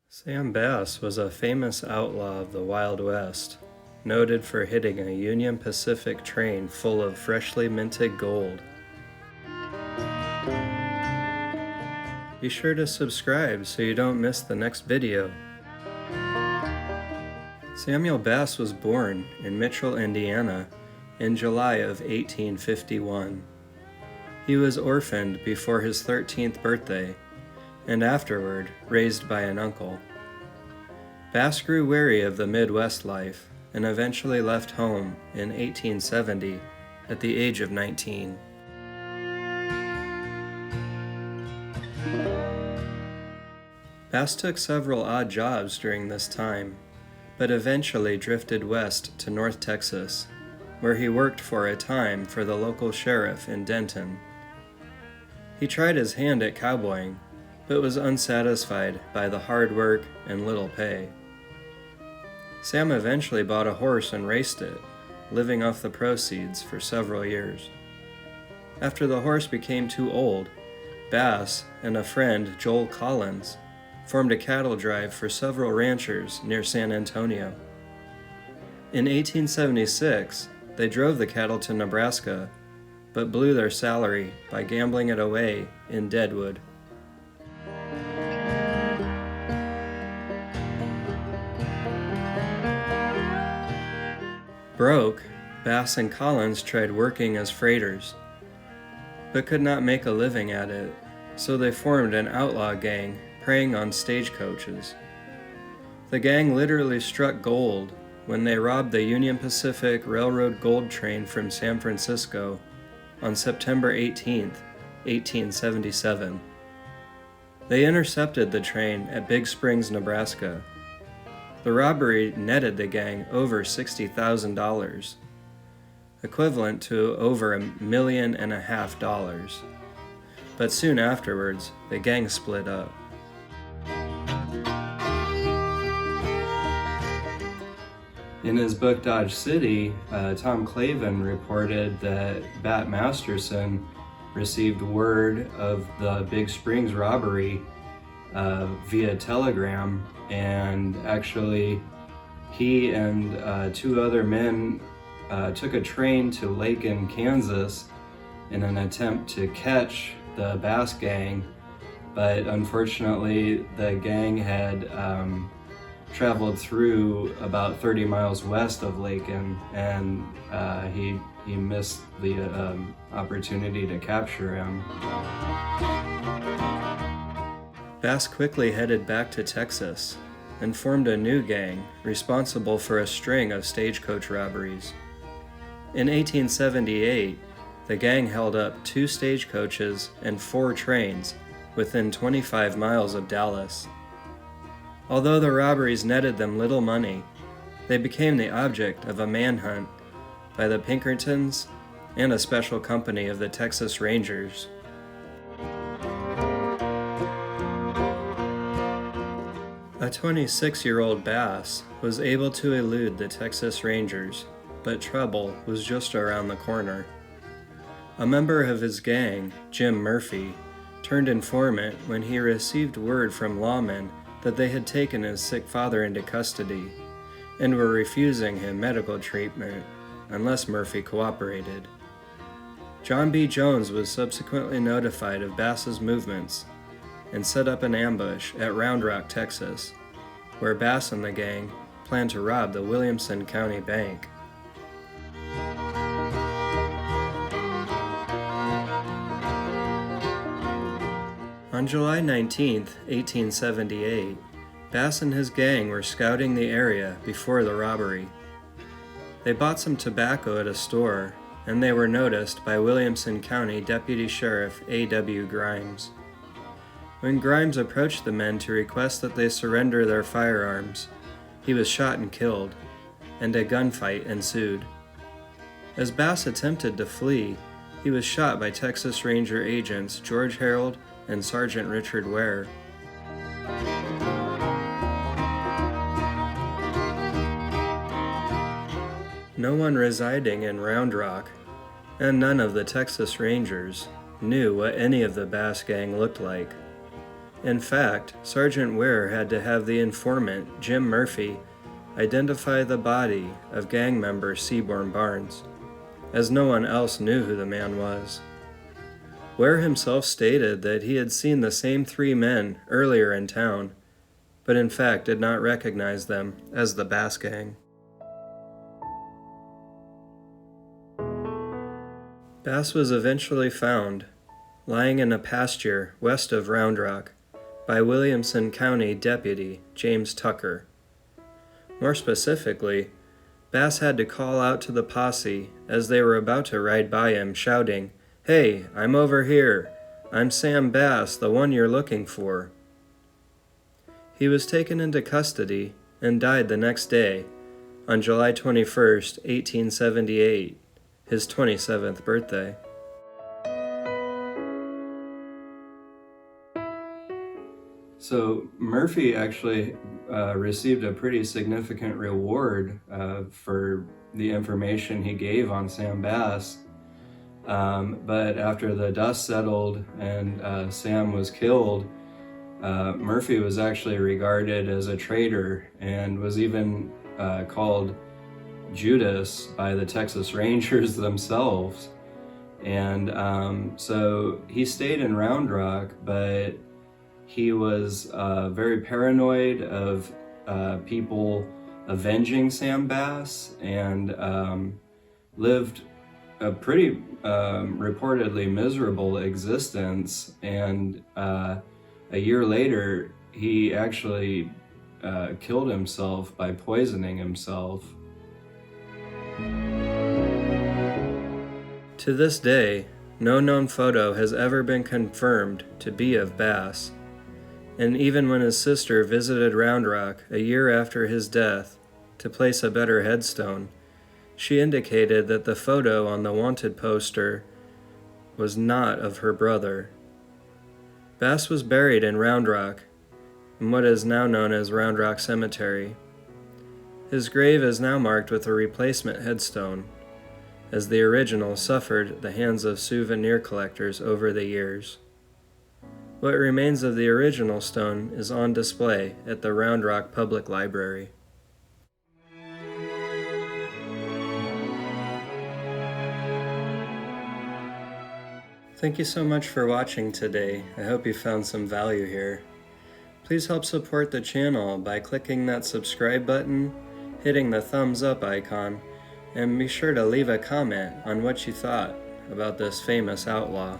Sam Bass was a famous outlaw of the Wild West, noted for hitting a Union Pacific train full of freshly minted gold. Be sure to subscribe so you don't miss the next video. Samuel Bass was born in Mitchell, Indiana in July of 1851. He was orphaned before his 13th birthday, and afterward raised by an uncle. Bass grew weary of the Midwest life and eventually left home in 1870 at the age of 19. Bass took several odd jobs during this time, but eventually drifted west to North Texas, where he worked for a time for the local sheriff in Denton. He tried his hand at cowboying, but was unsatisfied by the hard work and little pay. Sam eventually bought a horse and raced it, living off the proceeds for several years. After the horse became too old, Bass and a friend, Joel Collins, formed a cattle drive for several ranchers near San Antonio. In 1876, they drove the cattle to Nebraska, but blew their salary by gambling it away in Deadwood. Broke, Bass and Collins tried working as freighters, but could not make a living at it, so they formed an outlaw gang preying on stagecoaches. The gang literally struck gold when they robbed the Union Pacific Railroad gold train from San Francisco on September 18, 1877. They intercepted the train at Big Springs, Nebraska. The robbery netted the gang over $60,000, equivalent to over $1.5 million. But soon afterwards, the gang split up. In his book Dodge City, Tom Clavin reported that Bat Masterson received word of the Big Springs robbery via telegram, and actually he and two other men took a train to Lake, Kansas in an attempt to catch the Bass gang, but unfortunately the gang had traveled through about 30 miles west of Lake, and he missed the opportunity to capture him. Bass quickly headed back to Texas and formed a new gang responsible for a string of stagecoach robberies. In 1878, the gang held up 2 stagecoaches and 4 trains within 25 miles of Dallas. Although the robberies netted them little money, they became the object of a manhunt by the Pinkertons and a special company of the Texas Rangers. A 26-year-old Bass was able to elude the Texas Rangers, but trouble was just around the corner. A member of his gang, Jim Murphy, turned informant when he received word from lawmen that they had taken his sick father into custody and were refusing him medical treatment unless Murphy cooperated. John B. Jones was subsequently notified of Bass's movements and set up an ambush at Round Rock, Texas, where Bass and the gang planned to rob the Williamson County Bank. On July 19, 1878, Bass and his gang were scouting the area before the robbery. They bought some tobacco at a store, and they were noticed by Williamson County Deputy Sheriff A.W. Grimes. When Grimes approached the men to request that they surrender their firearms, he was shot and killed, and a gunfight ensued. As Bass attempted to flee, he was shot by Texas Ranger agents George Harold and Sergeant Richard Ware. No one residing in Round Rock, and none of the Texas Rangers, knew what any of the Bass gang looked like. In fact, Sergeant Ware had to have the informant, Jim Murphy, identify the body of gang member Seaborn Barnes, as no one else knew who the man was. Ware himself stated that he had seen the same 3 men earlier in town, but in fact did not recognize them as the Bass Gang. Bass was eventually found, lying in a pasture west of Round Rock, by Williamson County Deputy James Tucker. More specifically, Bass had to call out to the posse as they were about to ride by him, shouting, "Hey, I'm over here. I'm Sam Bass, the one you're looking for." He was taken into custody and died the next day, on July 21st, 1878, his 27th birthday. So Murphy actually received a pretty significant reward for the information he gave on Sam Bass. But after the dust settled and Sam was killed, Murphy was actually regarded as a traitor and was even called Judas by the Texas Rangers themselves. And so he stayed in Round Rock, but he was very paranoid of people avenging Sam Bass, and lived a pretty reportedly miserable existence. And a year later, he actually killed himself by poisoning himself. To this day, no known photo has ever been confirmed to be of Bass. And even when his sister visited Round Rock a year after his death to place a better headstone, she indicated that the photo on the wanted poster was not of her brother. Bass was buried in Round Rock, in what is now known as Round Rock Cemetery. His grave is now marked with a replacement headstone, as the original suffered at the hands of souvenir collectors over the years. What remains of the original stone is on display at the Round Rock Public Library. Thank you so much for watching today. I hope you found some value here. Please help support the channel by clicking that subscribe button, hitting the thumbs up icon, and be sure to leave a comment on what you thought about this famous outlaw.